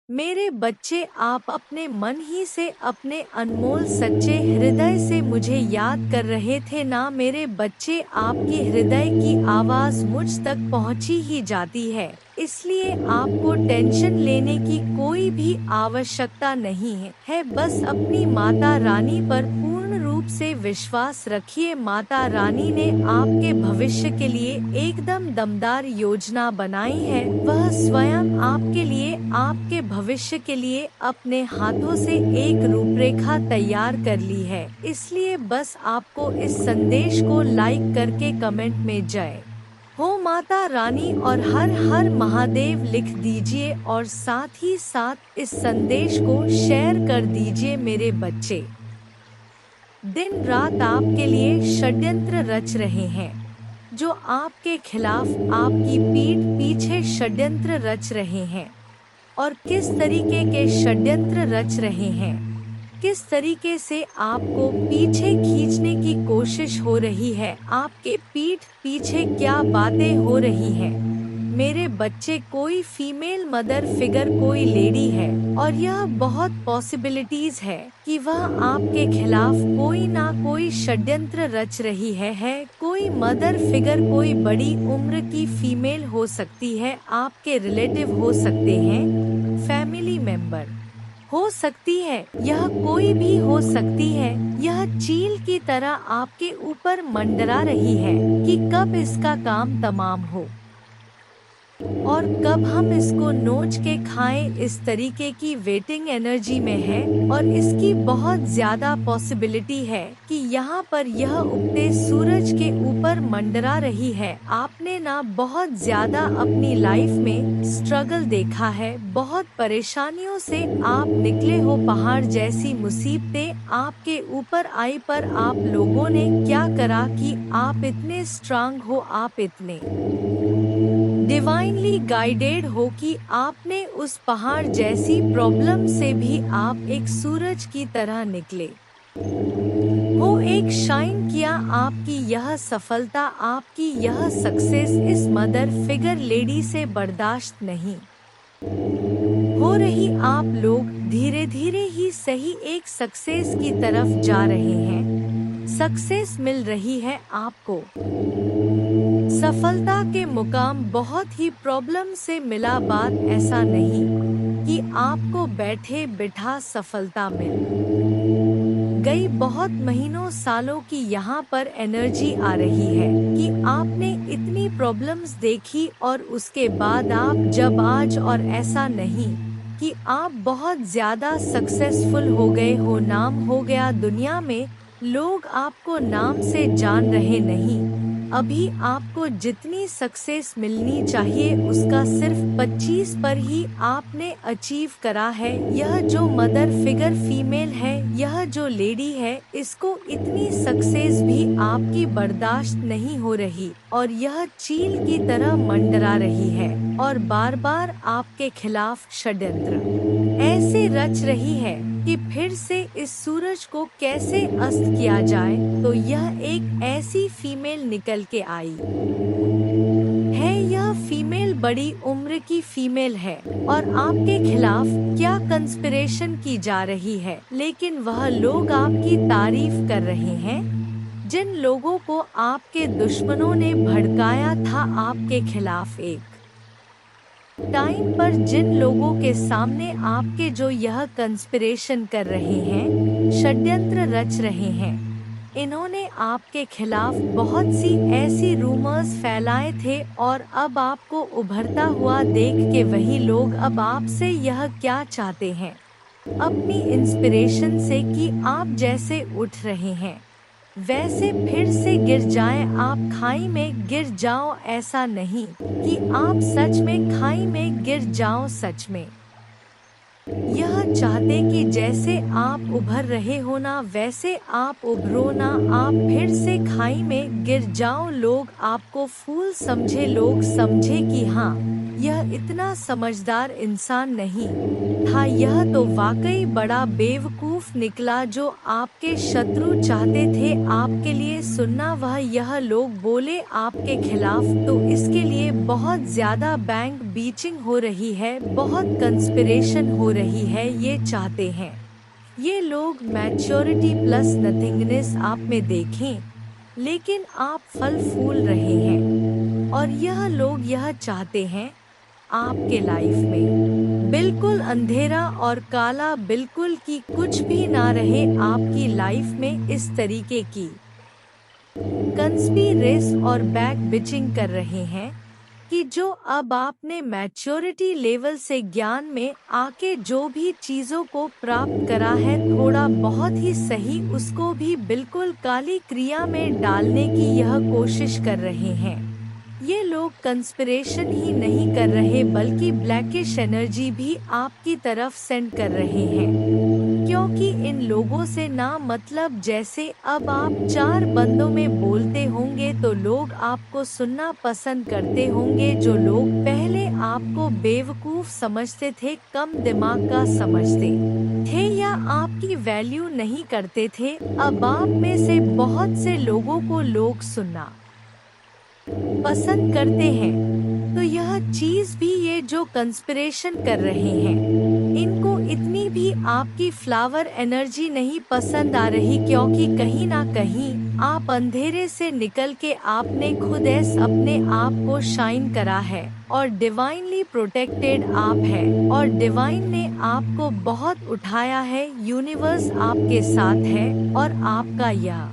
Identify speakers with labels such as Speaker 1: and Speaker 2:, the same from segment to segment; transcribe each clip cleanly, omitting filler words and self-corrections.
Speaker 1: मेरे बच्चे, आप अपने मन ही से, अपने अनमोल सच्चे हृदय से मुझे याद कर रहे थे ना मेरे बच्चे। आपकी हृदय की आवाज़ मुझ तक पहुंची ही जाती है, इसलिए आपको टेंशन लेने की कोई भी आवश्यकता नहीं है। बस अपनी माता रानी पर पूर्ण रूप से विश्वास रखिए। माता रानी ने आपके भविष्य के लिए एकदम दमदार योजना बनाई है। वह स्वयं आपके लिए, आपके भविष्य के लिए अपने हाथों से एक रूपरेखा तैयार कर ली है। इसलिए बस आपको इस संदेश को लाइक करके कमेंट में जय हो माता रानी और हर हर महादेव लिख दीजिए और साथ ही साथ इस संदेश को शेयर कर दीजिए। मेरे बच्चे, दिन रात आपके लिए षड्यंत्र रच रहे हैं, जो आपके खिलाफ आपकी पीठ पीछे षड्यंत्र रच रहे हैं। और किस तरीके के षड्यंत्र रच रहे हैं, किस तरीके से आपको पीछे खींचने की कोशिश हो रही है, आपके पीठ पीछे क्या बातें हो रही हैं। मेरे बच्चे, कोई फीमेल मदर फिगर, कोई लेडी है और यह बहुत पॉसिबिलिटीज है कि वह आपके खिलाफ कोई ना कोई षड्यंत्र रच रही है। कोई मदर फिगर, कोई बड़ी उम्र की फीमेल हो सकती है, आपके रिलेटिव हो सकते हैं, फैमिली मेंबर हो सकती है, यह कोई भी हो सकती है। यह चील की तरह आपके ऊपर मंडरा रही है कि कब इसका काम तमाम हो और कब हम इसको नोच के खाएं। इस तरीके की वेटिंग एनर्जी में है और इसकी बहुत ज्यादा पॉसिबिलिटी है कि यहाँ पर यह उगते सूरज के ऊपर मंडरा रही है। आपने ना बहुत ज्यादा अपनी लाइफ में स्ट्रगल देखा है, बहुत परेशानियों से आप निकले हो, पहाड़ जैसी मुसीबतें आपके ऊपर आई, पर आप लोगों ने क्या करा कि आप इतने स्ट्रांग हो, आप इतने डिवाइनली गाइडेड हो कि आपने उस पहाड़ जैसी प्रॉब्लम से भी आप एक सूरज की तरह निकले हो, एक शाइन किया। आपकी यह सफलता, आपकी यह सक्सेस इस मदर फिगर लेडी से बर्दाश्त नहीं हो रही। आप लोग धीरे धीरे ही सही एक सक्सेस की तरफ जा रहे हैं, सक्सेस मिल रही है आपको। सफलता के मुकाम बहुत ही प्रॉब्लम से मिला। बात ऐसा नहीं कि आपको बैठे बिठा सफलता मिल गई, बहुत महीनों सालों की यहाँ पर एनर्जी आ रही है कि आपने इतनी प्रॉब्लम्स देखी और उसके बाद आप जब आज, और ऐसा नहीं कि आप बहुत ज्यादा सक्सेसफुल हो गए हो, नाम हो गया दुनिया में, लोग आपको नाम से जान रहे नहीं। अभी आपको जितनी सक्सेस मिलनी चाहिए उसका सिर्फ 25 पर ही आपने अचीव करा है। यह जो मदर फिगर फीमेल है, यह जो लेडी है, इसको इतनी सक्सेस भी आपकी बर्दाश्त नहीं हो रही और यह चील की तरह मंडरा रही है और बार बार आपके खिलाफ षड्यंत्र ऐसे रच रही है कि फिर से इस सूरज को कैसे अस्त किया जाए। तो यह एक ऐसी फीमेल निकल के आई है, यह फीमेल बड़ी उम्र की फीमेल है और आपके खिलाफ क्या कंस्पिरेशन की जा रही है, लेकिन वह लोग आपकी तारीफ कर रहे हैं। जिन लोगों को आपके दुश्मनों ने भड़काया था आपके खिलाफ, एक टाइम पर जिन लोगों के सामने आपके जो यह कंस्पिरेशन कर रहे हैं, षड्यंत्र रच रहे हैं, इन्होंने आपके खिलाफ बहुत सी ऐसी रूमर्स फैलाए थे और अब आपको उभरता हुआ देख के वही लोग अब आपसे यह क्या चाहते हैं, अपनी इंस्पिरेशन से कि आप जैसे उठ रहे हैं वैसे फिर से गिर जाएं, आप खाई में गिर जाओ। ऐसा नहीं कि आप सच में खाई में गिर जाओ, सच में यह चाहते कि जैसे आप उभर रहे हो ना वैसे आप उभरो ना, आप फिर से खाई में गिर जाओ। लोग आपको फूल समझे, लोग समझे कि हाँ यह इतना समझदार इंसान नहीं था, यह तो वाकई बड़ा बेवकूफ निकला। जो आपके शत्रु चाहते थे आपके लिए सुनना वह यह लोग बोले आपके खिलाफ, तो इसके लिए बहुत ज्यादा बैंक बीचिंग हो रही है, बहुत कंस्पिरेशन हो रही है। ये चाहते हैं ये लोग मैच्योरिटी प्लस नथिंगनेस आप में देखें, लेकिन आप फल फूल रहे हैं। और यह लोग यह चाहते हैं आपके लाइफ में बिल्कुल अंधेरा और काला, बिल्कुल कि कुछ भी ना रहे आपकी लाइफ में। इस तरीके की कंस्पिरेस और बैक बिचिंग कर रहे हैं कि जो अब आपने मैच्योरिटी लेवल से ज्ञान में आके जो भी चीजों को प्राप्त करा है थोड़ा बहुत ही सही, उसको भी बिल्कुल काली क्रिया में डालने की यह कोशिश कर रहे हैं। ये लोग कंस्पिरेशन ही नहीं कर रहे बल्कि ब्लैकिश एनर्जी भी आपकी तरफ सेंड कर रहे हैं, क्योंकि इन लोगों से ना मतलब जैसे अब आप चार बंदों में बोलते होंगे तो लोग आपको सुनना पसंद करते होंगे। जो लोग पहले आपको बेवकूफ समझते थे, कम दिमाग का समझते थे या आपकी वैल्यू नहीं करते थे, अब आप में से बहुत से लोगों को लोग सुनना पसंद करते हैं। तो यह चीज भी ये जो कंस्पिरेशन कर रहे हैं इनको इतनी भी आपकी फ्लावर एनर्जी नहीं पसंद आ रही, क्योंकि कहीं ना कहीं आप अंधेरे से निकल के आपने खुद अपने आप को शाइन करा है और डिवाइनली प्रोटेक्टेड आप है और डिवाइन ने आपको बहुत उठाया है। यूनिवर्स आपके साथ है और आपका यह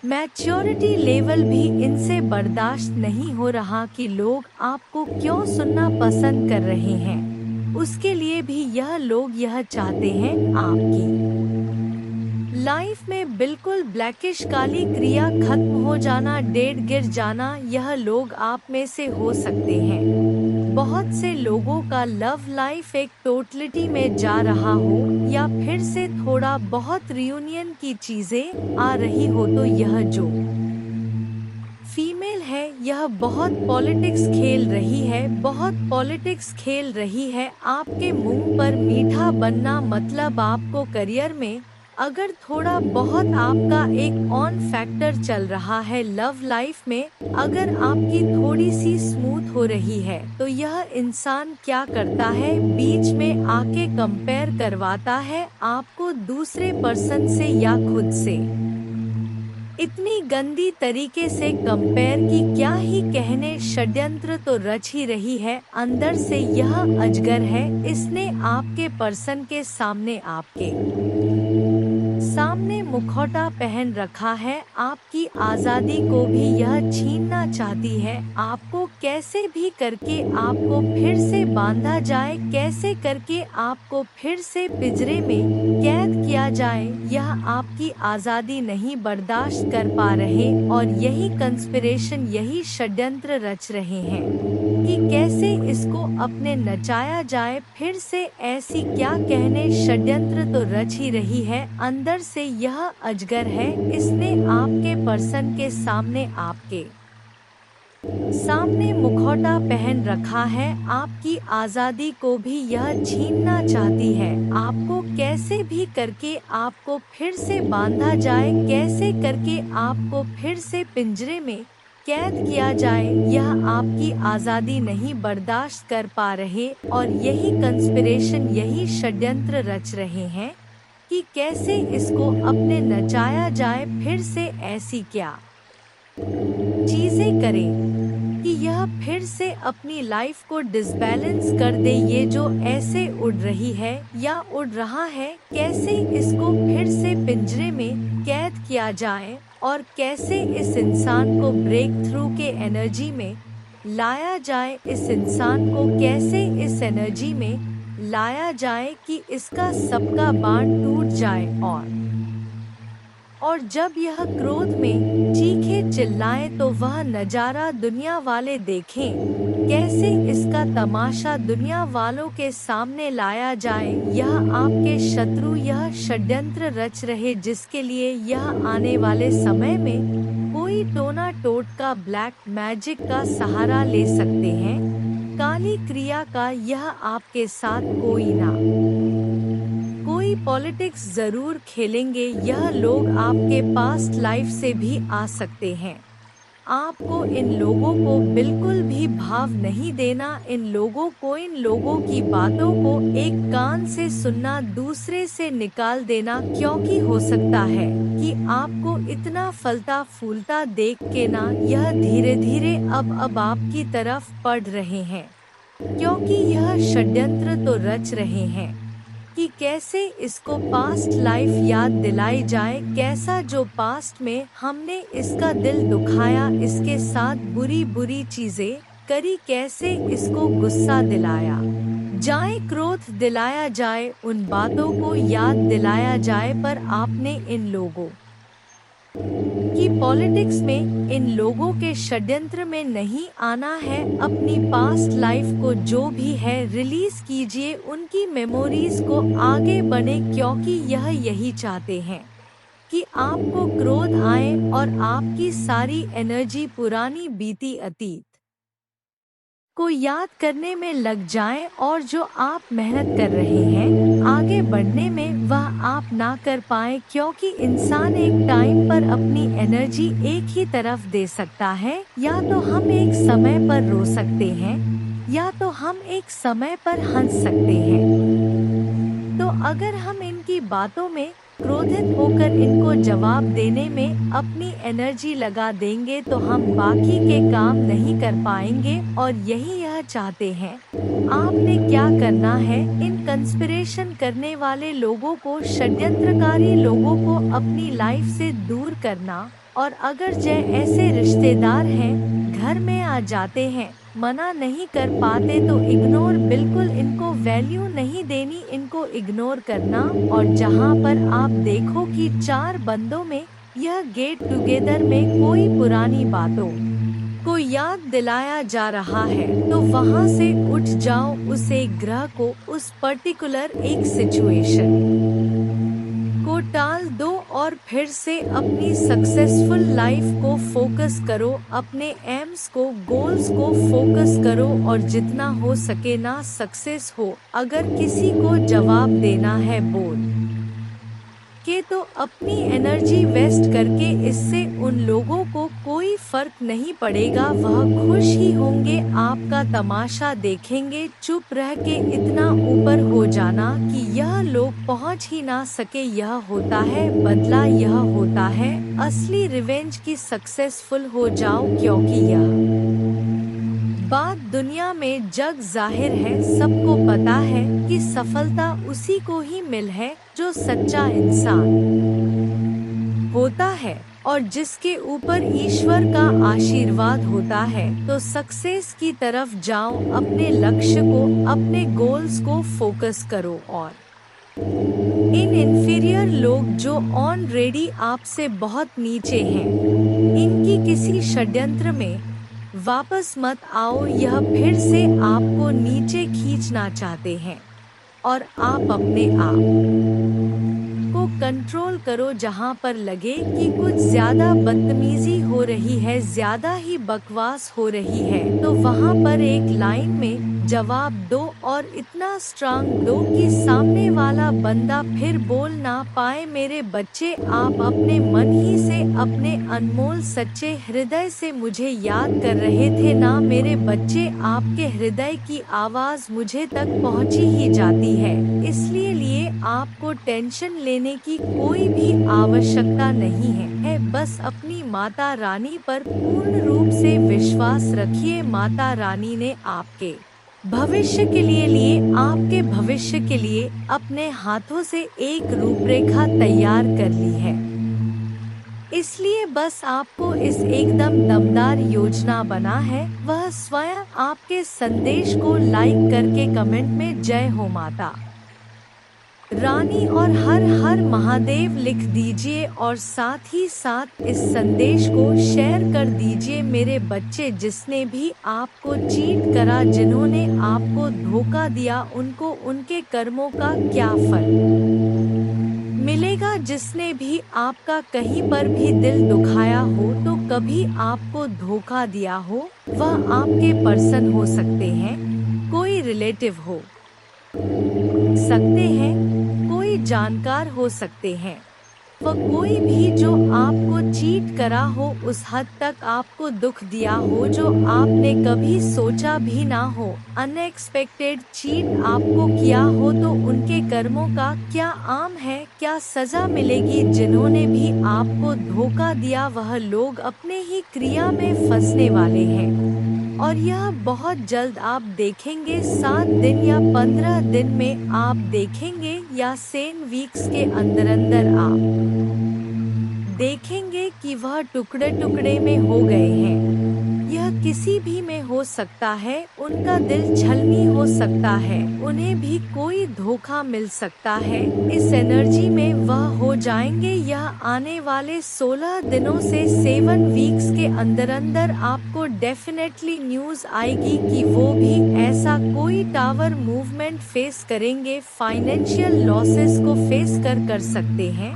Speaker 1: मैच्योरिटी लेवल भी इनसे बर्दाश्त नहीं हो रहा कि लोग आपको क्यों सुनना पसंद कर रहे हैं। उसके लिए भी यह लोग यह चाहते हैं आपकी लाइफ में बिल्कुल ब्लैकिश काली क्रिया खत्म हो जाना, डेड गिर जाना। यह लोग आप में से हो सकते हैं बहुत से लोगों का लव लाइफ एक टोटलिटी में जा रहा हो या फिर से थोड़ा बहुत रियूनियन की चीजें आ रही हो, तो यह जो फीमेल है यह बहुत पॉलिटिक्स खेल रही है, बहुत पॉलिटिक्स खेल रही है। आपके मुंह पर मीठा बनना मतलब आपको करियर में अगर थोड़ा बहुत आपका एक ऑन फैक्टर चल रहा है लव लाइफ में, अगर आपकी थोड़ी सी स्मूथ हो रही है, तो यह इंसान क्या करता है बीच में आके कंपेयर करवाता है आपको दूसरे पर्सन से या खुद से। इतनी गंदी तरीके से कंपेयर की क्या ही कहने, षड्यंत्र तो रच ही रही है। अंदर से यह अजगर है, इसने आपके पर्सन के सामने आपके सामने मुखौटा पहन रखा है। आपकी आजादी को भी यह छीनना चाहती है। आपको कैसे भी करके आपको फिर से बांधा जाए, कैसे करके आपको फिर से पिंजरे में कैद किया जाए, यह आपकी आजादी नहीं बर्दाश्त कर पा रहे और यही कंस्पिरेशन, यही षड्यंत्र रच रहे हैं कि कैसे इसको अपने नचाया जाए फिर से। ऐसी क्या कहने, षड्यंत्र तो रच ही रही है। अंदर से यह अजगर है, इसने आपके पर्सन के सामने आपके सामने मुखौटा पहन रखा है। आपकी आजादी को भी यह छीनना चाहती है। आपको कैसे भी करके आपको फिर से बांधा जाए, कैसे करके आपको फिर से पिंजरे में कैद किया जाए, यह आपकी आजादी नहीं बर्दाश्त कर पा रहे और यही कंस्पिरेशन, यही षड्यंत्र रच रहे हैं कि कैसे इसको अपने नचाया जाए फिर से। ऐसी क्या चीजें करें कि यह फिर से अपनी लाइफ को डिसबैलेंस कर दे। ये जो ऐसे उड़ रही है या उड़ रहा है, कैसे इसको फिर से पिंजरे में कैद किया जाए और कैसे इस इंसान को ब्रेक थ्रू के एनर्जी में लाया जाए, इस इंसान को कैसे इस एनर्जी में लाया जाए कि इसका सबका बांध टूट जाए और जब यह क्रोध में चीखे चिल्लाए तो वह नजारा दुनिया वाले देखें, कैसे इसका तमाशा दुनिया वालों के सामने लाया जाए। यह आपके शत्रु यह षड्यंत्र रच रहे, जिसके लिए यह आने वाले समय में कोई टोना टोटका ब्लैक मैजिक का सहारा ले सकते हैं। काली क्रिया का यह आपके साथ कोई ना कोई पॉलिटिक्स जरूर खेलेंगे। यह लोग आपके पास्ट लाइफ से भी आ सकते हैं। आपको इन लोगों को बिल्कुल भी भाव नहीं देना। इन लोगों की बातों को एक कान से सुनना, दूसरे से निकाल देना, क्योंकि हो सकता है कि आपको इतना फलता फूलता देख के ना यह धीरे धीरे अब आपकी तरफ पड़ रहे हैं, क्योंकि यह षड्यंत्र तो रच रहे हैं कि कैसे इसको पास्ट लाइफ याद दिलाई जाए, कैसा जो पास्ट में हमने इसका दिल दुखाया, इसके साथ बुरी बुरी चीजें करी, कैसे इसको गुस्सा दिलाया जाए, क्रोध दिलाया जाए, उन बातों को याद दिलाया जाए। पर आपने इन लोगों कि पॉलिटिक्स में, इन लोगों के षड्यंत्र में नहीं आना है। अपनी पास्ट लाइफ को जो भी है रिलीज कीजिए, उनकी मेमोरीज को आगे बढ़े, क्योंकि यह यही चाहते हैं कि आपको क्रोध आए और आपकी सारी एनर्जी पुरानी बीती अतीत को याद करने में लग जाए, और जो आप मेहनत कर रहे हैं आगे बढ़ने में वह आप ना कर पाए, क्योंकि इंसान एक टाइम पर अपनी एनर्जी एक ही तरफ दे सकता है। या तो हम एक समय पर रो सकते हैं, या तो हम एक समय पर हंस सकते हैं। तो अगर हम इनकी बातों में क्रोधित होकर इनको जवाब देने में अपनी एनर्जी लगा देंगे तो हम बाकी के काम नहीं कर पाएंगे, और यही यह चाहते हैं। आपने क्या करना है, इन कंस्पिरेशन करने वाले लोगों को, षड्यंत्रकारी लोगों को अपनी लाइफ से दूर करना, और अगर ऐसे रिश्तेदार हैं घर में आ जाते हैं, मना नहीं कर पाते तो इग्नोर, बिल्कुल इनको वैल्यू नहीं देनी, इनको इग्नोर करना। और जहां पर आप देखो कि 4 बंदों में यह गेट टुगेदर में कोई पुरानी बातों को याद दिलाया जा रहा है, तो वहां से उठ जाओ, उस एक ग्रह को, उस पर्टिकुलर एक सिचुएशन को टाल दो और फिर से अपनी सक्सेसफुल लाइफ को फोकस करो, अपने एम्स को, गोल्स को फोकस करो, और जितना हो सके ना सक्सेस हो। अगर किसी को जवाब देना है बोल के तो अपनी एनर्जी वेस्ट करके, इससे उन लोगों को कोई फर्क नहीं पड़ेगा, वह खुश ही होंगे, आपका तमाशा देखेंगे। चुप रह के इतना ऊपर हो जाना कि यह लोग पहुंच ही ना सके, यह होता है बदला, यह होता है असली रिवेंज की सक्सेसफुल हो जाओ, क्योंकि यह बात दुनिया में जग जाहिर है, सबको पता है कि सफलता उसी को ही मिल है जो सच्चा इंसान होता है और जिसके ऊपर ईश्वर का आशीर्वाद होता है। तो सक्सेस की तरफ जाओ, अपने लक्ष्य को, अपने गोल्स को फोकस करो। और इन इन्फीरियर लोग जो ऑलरेडी आपसे बहुत नीचे हैं, इनकी किसी षड्यंत्र में वापस मत आओ, यह फिर से आपको नीचे खींचना चाहते हैं, और आप अपने आप को कंट्रोल करो। जहां पर लगे कि कुछ ज्यादा बदतमीजी हो रही है, ज्यादा ही बकवास हो रही है, तो वहां पर एक लाइन में जवाब दो, और इतना स्ट्रांग दो कि सामने वाला बंदा फिर बोल ना पाए। मेरे बच्चे, आप अपने मन ही से, अपने अनमोल सच्चे हृदय से मुझे याद कर रहे थे ना मेरे बच्चे। आपके हृदय की आवाज मुझे तक पहुंची ही जाती है, इसलिए आपको टेंशन लेने की कोई भी आवश्यकता नहीं है। बस अपनी माता रानी पर पूर्ण रूप से विश्वास रखिए। माता रानी ने आपके भविष्य के लिए आपके भविष्य के लिए अपने हाथों से एक रूपरेखा तैयार कर ली है, इसलिए बस आपको इस एकदम दमदार योजना बना है। वह स्वयं आपके संदेश को लाइक करके कमेंट में जय हो माता रानी और हर हर महादेव लिख दीजिए, और साथ ही साथ इस संदेश को शेयर कर दीजिए। मेरे बच्चे, जिसने भी आपको चीट करा, जिन्होंने आपको धोखा दिया, उनको उनके कर्मों का क्या फल मिलेगा। जिसने भी आपका कहीं पर भी दिल दुखाया हो तो कभी आपको धोखा दिया हो, वह आपके पर्सन हो सकते हैं, कोई रिलेटिव हो सकते हैं, कोई जानकार हो सकते हैं, वह कोई भी जो आपको चीट करा हो, उस हद तक आपको दुख दिया हो जो आपने कभी सोचा भी ना हो, अनएक्सपेक्टेड चीट आपको किया हो, तो उनके कर्मों का क्या आम है, क्या सजा मिलेगी। जिन्होंने भी आपको धोखा दिया वह लोग अपने ही क्रिया में फंसने वाले हैं, और यह बहुत जल्द आप देखेंगे। 7 दिन या 15 दिन में आप देखेंगे, या 10 वीक्स के अंदर अंदर आप देखेंगे कि वह टुकड़े टुकड़े में हो गए हैं। यह किसी भी में हो सकता है, उनका दिल छलनी हो सकता है, उन्हें भी कोई धोखा मिल सकता है। इस एनर्जी में वह हो जाएंगे। यह आने वाले 16 दिनों से 7 वीक्स के अंदर अंदर आपको डेफिनेटली न्यूज़ आएगी कि वो भी ऐसा कोई टावर मूवमेंट फेस करेंगे, फाइनेंशियल लॉसेस को फेस कर सकते हैं,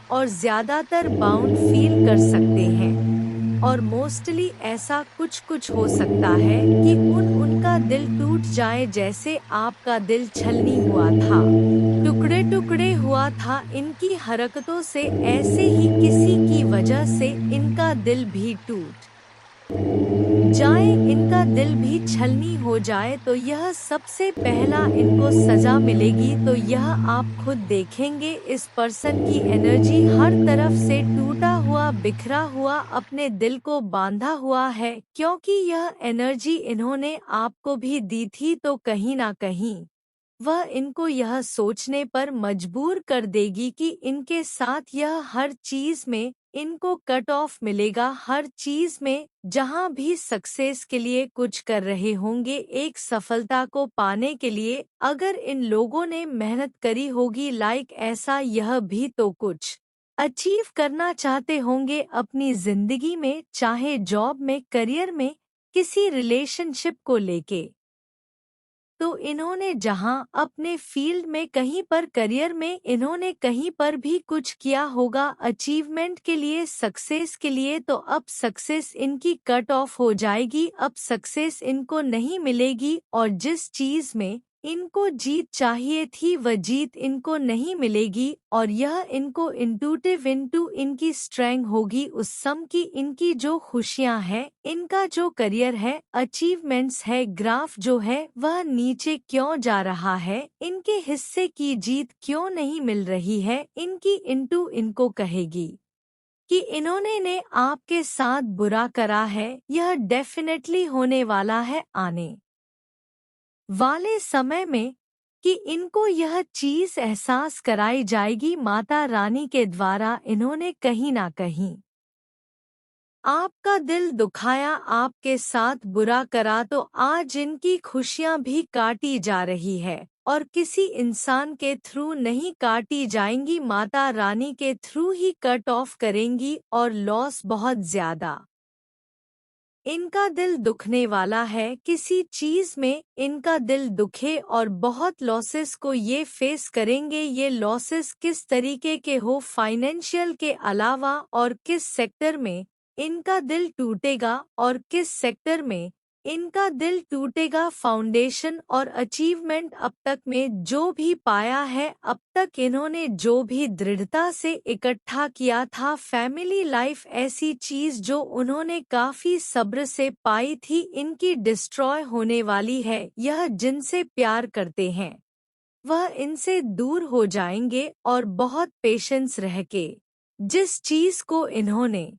Speaker 1: और ज़्यादातर बाउंड फील कर सकते हैं। और मोस्टली ऐसा कुछ कुछ हो सकता है कि उनका दिल टूट जाए, जैसे आपका दिल छलनी हुआ था, टुकड़े टुकड़े हुआ था। इनकी हरकतों से ऐसे ही किसी की वजह से इनका दिल भी टूट जाए, इनका दिल भी छलनी हो जाए, तो यह सबसे पहला इनको सजा मिलेगी। तो यह आप खुद देखेंगे, इस पर्सन की एनर्जी हर तरफ से टूटा हुआ, बिखरा हुआ, अपने दिल को बांधा हुआ है, क्योंकि यह एनर्जी इन्होंने आपको भी दी थी, तो कहीं ना कहीं वह इनको यह सोचने पर मजबूर कर देगी कि इनके साथ यह हर चीज में इनको कट ऑफ मिलेगा। हर चीज में जहां भी सक्सेस के लिए कुछ कर रहे होंगे, एक सफलता को पाने के लिए अगर इन लोगों ने मेहनत करी होगी, लाइक ऐसा यह भी तो कुछ अचीव करना चाहते होंगे अपनी जिंदगी में, चाहे जॉब में, करियर में, किसी रिलेशनशिप को लेके। तो इन्होंने जहां अपने फील्ड में, कहीं पर करियर में इन्होंने कहीं पर भी कुछ किया होगा अचीवमेंट के लिए, सक्सेस के लिए, तो अब सक्सेस इनकी कट ऑफ हो जाएगी। अब सक्सेस इनको नहीं मिलेगी, और जिस चीज में इनको जीत चाहिए थी वह जीत इनको नहीं मिलेगी। और यह इनको इंटूटिव इनटू इनकी स्ट्रेंथ होगी उस सम की। इनकी जो खुशियां हैं, इनका जो करियर है, अचीवमेंट्स है, ग्राफ जो है वह नीचे क्यों जा रहा है, इनके हिस्से की जीत क्यों नहीं मिल रही है, इनकी इंटू इनको कहेगी कि इन्होंने ने आपके साथ बुरा करा है। यह डेफिनेटली होने वाला है आने वाले समय में, कि इनको यह चीज एहसास कराई जाएगी माता रानी के द्वारा। इन्होंने कहीं ना कहीं आपका दिल दुखाया, आपके साथ बुरा करा, तो आज इनकी खुशियां भी काटी जा रही है, और किसी इंसान के थ्रू नहीं काटी जाएंगी, माता रानी के थ्रू ही कट ऑफ करेंगी। और लॉस बहुत ज्यादा इनका दिल दुखने वाला है, किसी चीज में इनका दिल दुखे, और बहुत लॉसेस को ये फेस करेंगे। ये लॉसेस किस तरीके के हो, फाइनेंशियल के अलावा, और किस सेक्टर में इनका दिल टूटेगा, और किस सेक्टर में इनका दिल टूटेगा। फाउंडेशन और अचीवमेंट अब तक में जो भी पाया है, अब तक इन्होंने जो भी दृढ़ता से इकट्ठा किया था, फैमिली लाइफ ऐसी चीज जो उन्होंने काफी सब्र से पाई थी, इनकी डिस्ट्रॉय होने वाली है। यह जिनसे प्यार करते हैं वह इनसे दूर हो जाएंगे, और बहुत पेशेंस रह के जिस चीज को इन्होंने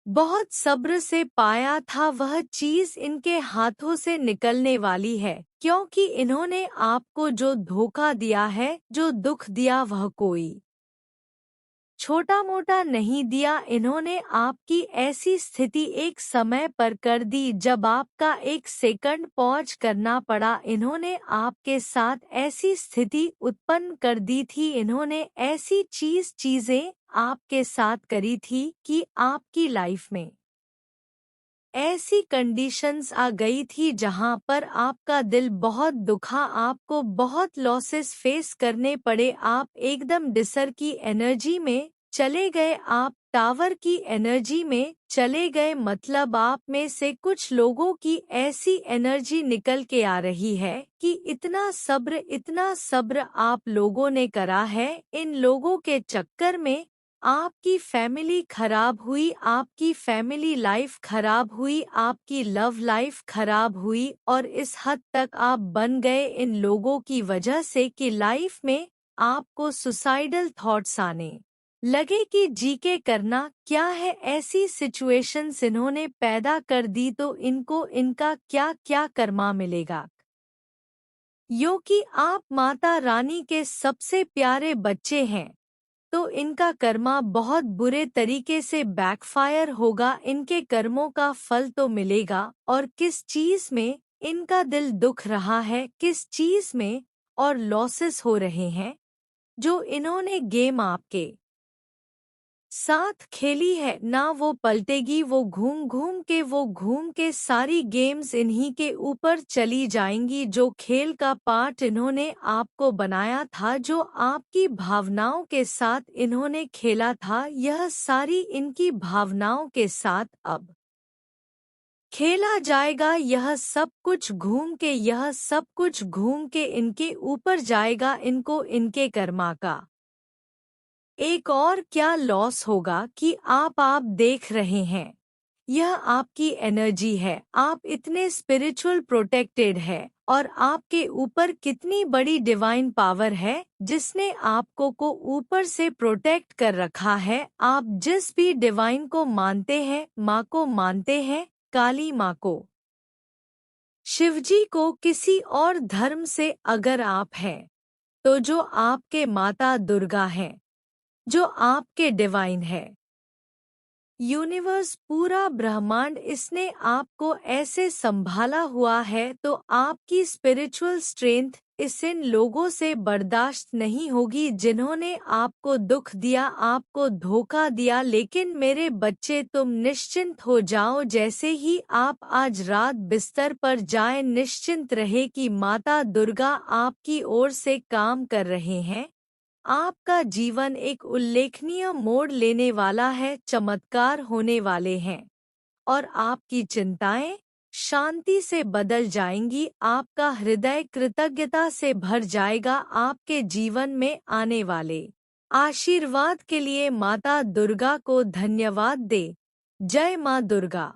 Speaker 1: बहुत सब्र से पाया था, वह चीज इनके हाथों से निकलने वाली है, क्योंकि इन्होंने आपको जो धोखा दिया है, जो दुख दिया, वह कोई छोटा मोटा नहीं दिया। इन्होंने आपकी ऐसी स्थिति एक समय पर कर दी जब आपका एक सेकंड पॉज करना पड़ा। इन्होंने आपके साथ ऐसी स्थिति उत्पन्न कर दी थी, इन्होंने ऐसी चीजें आपके साथ करी थी कि आपकी लाइफ में ऐसी कंडीशंस आ गई थी जहां पर आपका दिल बहुत दुखा, आपको बहुत लॉसेस फेस करने पड़े, आप एकदम डिसर की एनर्जी में चले गए, आप टावर की एनर्जी में चले गए। मतलब आप में से कुछ लोगों की ऐसी एनर्जी निकल के आ रही है कि इतना सब्र आप लोगों ने करा है। इन लोगों के चक्कर में आपकी फैमिली खराब हुई, आपकी फैमिली लाइफ खराब हुई, आपकी लव लाइफ खराब हुई, और इस हद तक आप बन गए इन लोगों की वजह से कि लाइफ में आपको सुसाइडल थॉट्स आने लगे कि जी के करना क्या है। ऐसी सिचुएशंस इन्होंने पैदा कर दी तो इनको इनका क्या क्या कर्मा मिलेगा। यो कि आप माता रानी के सबसे प्यारे बच्चे हैं तो इनका कर्मा बहुत बुरे तरीके से बैकफायर होगा, इनके कर्मों का फल तो मिलेगा। और किस चीज में इनका दिल दुख रहा है, किस चीज में और लॉसेस हो रहे हैं, जो इन्होंने गेम आपके साथ खेली है ना वो पलटेगी, वो घूम के सारी गेम्स इन्हीं के ऊपर चली जाएंगी। जो खेल का पार्ट इन्होंने आपको बनाया था, जो आपकी भावनाओं के साथ इन्होंने खेला था, यह सारी इनकी भावनाओं के साथ अब खेला जाएगा। यह सब कुछ घूम के इनके ऊपर जाएगा, इनको इनके कर्मा का एक और क्या लॉस होगा कि आप देख रहे हैं, यह आपकी एनर्जी है, आप इतने स्पिरिचुअल प्रोटेक्टेड है और आपके ऊपर कितनी बड़ी डिवाइन पावर है जिसने आपको को ऊपर से प्रोटेक्ट कर रखा है। आप जिस भी डिवाइन को मानते हैं, माँ को मानते हैं, काली माँ को, शिवजी को, किसी और धर्म से अगर आप हैं तो जो आपके माता दुर्गा हैं, जो आपके डिवाइन है, यूनिवर्स, पूरा ब्रह्मांड, इसने आपको ऐसे संभाला हुआ है तो आपकी स्पिरिचुअल स्ट्रेंथ इस इन लोगों से बर्दाश्त नहीं होगी जिन्होंने आपको दुख दिया, आपको धोखा दिया। लेकिन मेरे बच्चे, तुम निश्चिंत हो जाओ, जैसे ही आप आज रात बिस्तर पर जाएं, निश्चिंत रहे कि माता दुर्गा आपकी ओर से काम कर रहे हैं। आपका जीवन एक उल्लेखनीय मोड़ लेने वाला है, चमत्कार होने वाले हैं और आपकी चिंताएं शांति से बदल जाएंगी, आपका हृदय कृतज्ञता से भर जाएगा। आपके जीवन में आने वाले आशीर्वाद के लिए माता दुर्गा को धन्यवाद दे। जय मां दुर्गा।